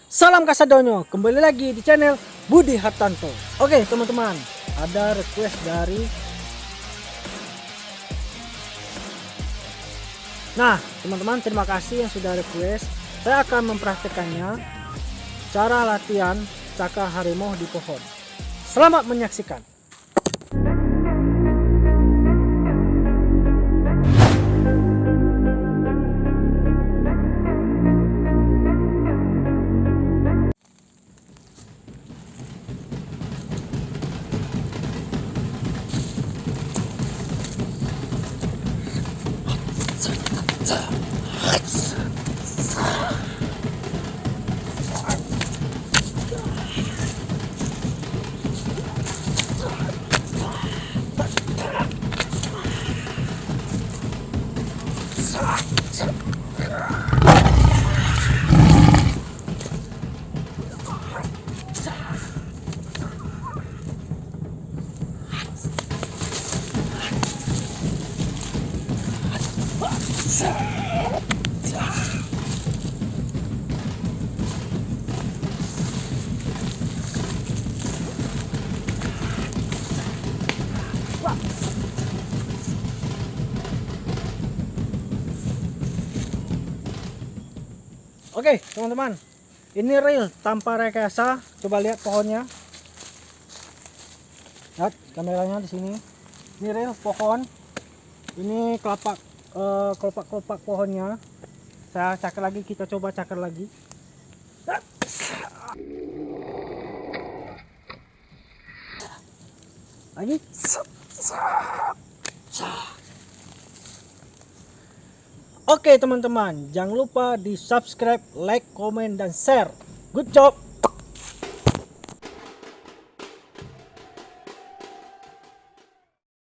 Salam Kasadonyo, kembali lagi di channel Budi Hartanto. Oke teman-teman, ada request dari teman-teman, terima kasih yang sudah request. Saya akan mempraktekannya cara latihan cakar harimau di pohon. Selamat menyaksikan. Oke teman-teman, ini real tanpa rekayasa. Coba lihat pohonnya, lihat kameranya di sini. Ini real pohon, ini kelopak pohonnya. Saya cakar lagi, kita coba cakar lagi. Lagi. Oke teman-teman, jangan lupa di subscribe, like, komen, dan share. Good job.